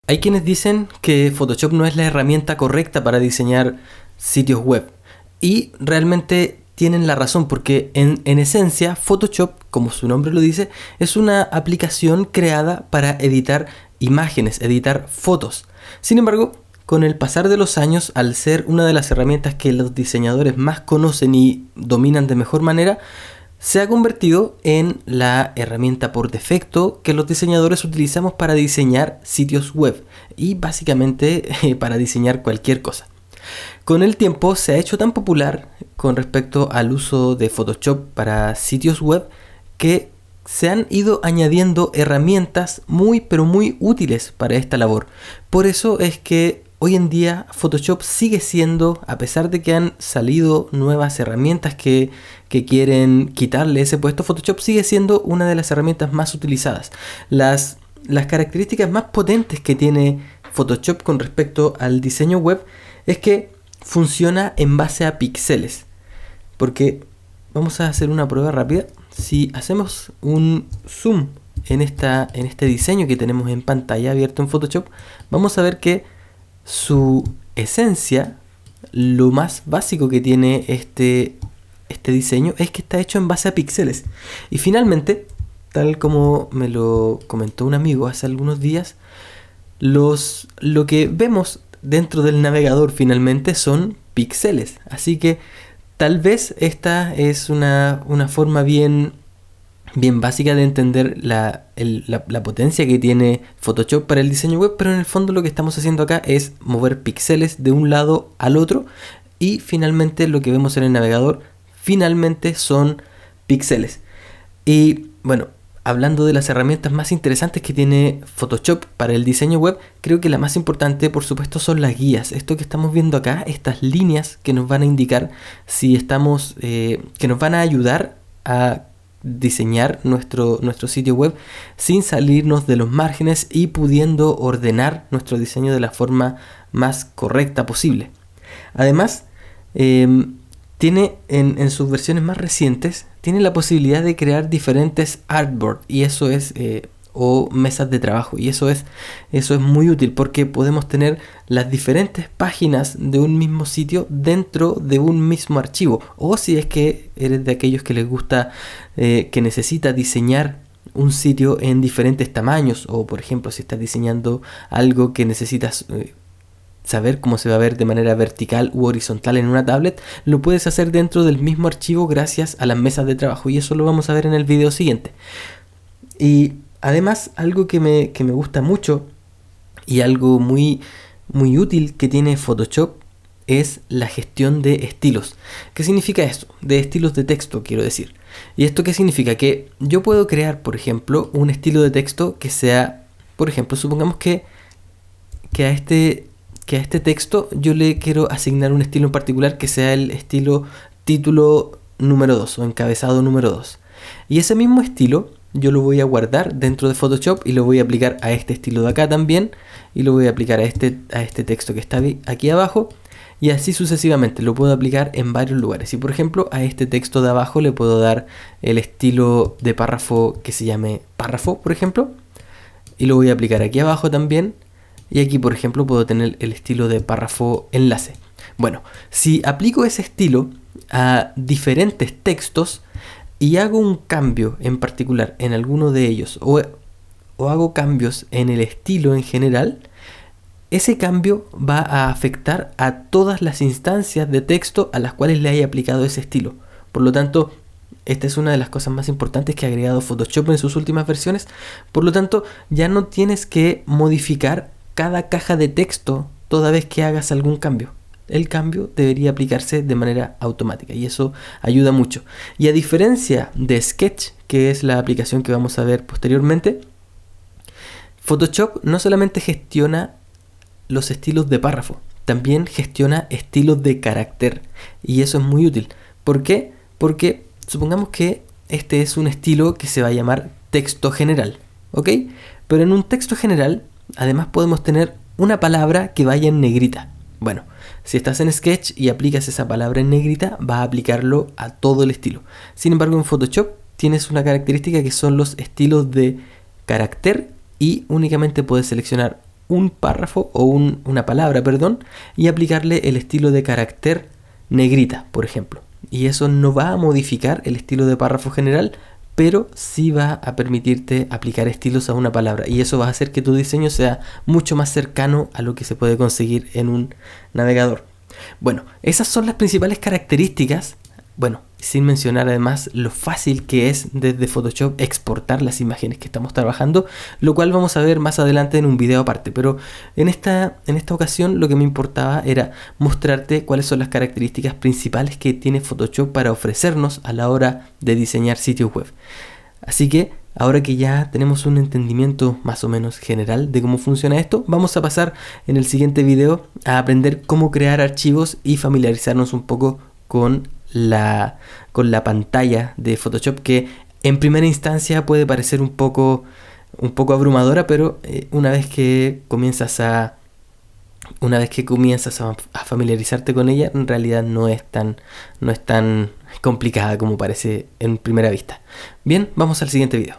Hay quienes dicen que Photoshop no es la herramienta correcta para diseñar sitios web. Y realmente tienen la razón, porque en esencia Photoshop, como su nombre lo dice, es una aplicación creada para editar imágenes, editar fotos. Sin embargo, con el pasar de los años, al ser una de las herramientas que los diseñadores más conocen y dominan de mejor manera, se ha convertido en la herramienta por defecto que los diseñadores utilizamos para diseñar sitios web y básicamente para diseñar cualquier cosa. Con el tiempo se ha hecho tan popular con respecto al uso de Photoshop para sitios web que se han ido añadiendo herramientas muy útiles para esta labor. Por eso es que hoy en día Photoshop sigue siendo, a pesar de que han salido nuevas herramientas que quieren quitarle ese puesto, Photoshop sigue siendo una de las herramientas más utilizadas. Las características más potentes que tiene Photoshop con respecto al diseño web es que funciona en base a píxeles. Porque vamos a hacer una prueba rápida. Si hacemos un zoom en este diseño que tenemos en pantalla abierto en Photoshop, vamos a ver que su esencia, lo más básico que tiene este diseño es que está hecho en base a píxeles. Y finalmente, tal como me lo comentó un amigo hace algunos días, lo que vemos dentro del navegador finalmente son píxeles. Así que tal vez esta es una forma bien básica de entender la potencia que tiene Photoshop para el diseño web, pero en el fondo lo que estamos haciendo acá es mover píxeles de un lado al otro y finalmente lo que vemos en el navegador finalmente son píxeles. Y bueno, hablando de las herramientas más interesantes que tiene Photoshop para el diseño web, creo que la más importante, por supuesto, son las guías. Esto que estamos viendo acá, estas líneas que nos van a indicar si estamos, que nos van a ayudar a diseñar nuestro sitio web sin salirnos de los márgenes y pudiendo ordenar nuestro diseño de la forma más correcta posible. Además, tiene en sus versiones más recientes, tiene la posibilidad de crear diferentes artboard y eso es o mesas de trabajo, y eso es muy útil porque podemos tener las diferentes páginas de un mismo sitio dentro de un mismo archivo, o si es que eres de aquellos que les gusta que necesita diseñar un sitio en diferentes tamaños, o por ejemplo si estás diseñando algo que necesitas saber cómo se va a ver de manera vertical u horizontal en una tablet, lo puedes hacer dentro del mismo archivo gracias a las mesas de trabajo, y eso lo vamos a ver en el video siguiente. Y además, algo que me gusta mucho y algo muy útil que tiene Photoshop es la gestión de estilos. ¿Qué significa esto? De estilos de texto, quiero decir. ¿Y esto qué significa? Que yo puedo crear, por ejemplo, un estilo de texto que sea, por ejemplo, supongamos que a este texto yo le quiero asignar un estilo en particular que sea el estilo título número 2 o encabezado número 2. Y ese mismo estilo yo lo voy a guardar dentro de Photoshop y lo voy a aplicar a este estilo de acá también, y lo voy a aplicar a este texto que está aquí abajo, y así sucesivamente. Lo puedo aplicar en varios lugares. Y por ejemplo, a este texto de abajo le puedo dar el estilo de párrafo que se llame párrafo, por ejemplo, y lo voy a aplicar aquí abajo también. Y aquí, por ejemplo, puedo tener el estilo de párrafo enlace. Bueno, si aplico ese estilo a diferentes textos y hago un cambio en particular en alguno de ellos, o hago cambios en el estilo en general, ese cambio va a afectar a todas las instancias de texto a las cuales le haya aplicado ese estilo. Por lo tanto, esta es una de las cosas más importantes que ha agregado Photoshop en sus últimas versiones. Por lo tanto, ya no tienes que modificar cada caja de texto toda vez que hagas algún cambio. El cambio debería aplicarse de manera automática y eso ayuda mucho. Y a diferencia de Sketch, que es la aplicación que vamos a ver posteriormente, Photoshop no solamente gestiona los estilos de párrafo, también gestiona estilos de carácter, y eso es muy útil. ¿Por qué? Porque supongamos que este es un estilo que se va a llamar texto general, ¿ok? Pero en un texto general además podemos tener una palabra que vaya en negrita. Bueno, si estás en Sketch y aplicas esa palabra en negrita, vas a aplicarlo a todo el estilo. Sin embargo, en Photoshop tienes una característica que son los estilos de carácter y únicamente puedes seleccionar un párrafo o una palabra, perdón, y aplicarle el estilo de carácter negrita, por ejemplo. Y eso no va a modificar el estilo de párrafo general, pero sí va a permitirte aplicar estilos a una palabra. Y eso va a hacer que tu diseño sea mucho más cercano a lo que se puede conseguir en un navegador. Bueno, esas son las principales características. Bueno, sin mencionar además lo fácil que es desde Photoshop exportar las imágenes que estamos trabajando, lo cual vamos a ver más adelante en un video aparte. Pero en esta ocasión lo que me importaba era mostrarte cuáles son las características principales que tiene Photoshop para ofrecernos a la hora de diseñar sitios web. Así que ahora que ya tenemos un entendimiento más o menos general de cómo funciona esto, vamos a pasar en el siguiente video a aprender cómo crear archivos y familiarizarnos un poco con la pantalla de Photoshop, que en primera instancia puede parecer un poco abrumadora, pero una vez que comienzas a familiarizarte con ella, en realidad no es tan complicada como parece en primera vista. Bien, vamos al siguiente video.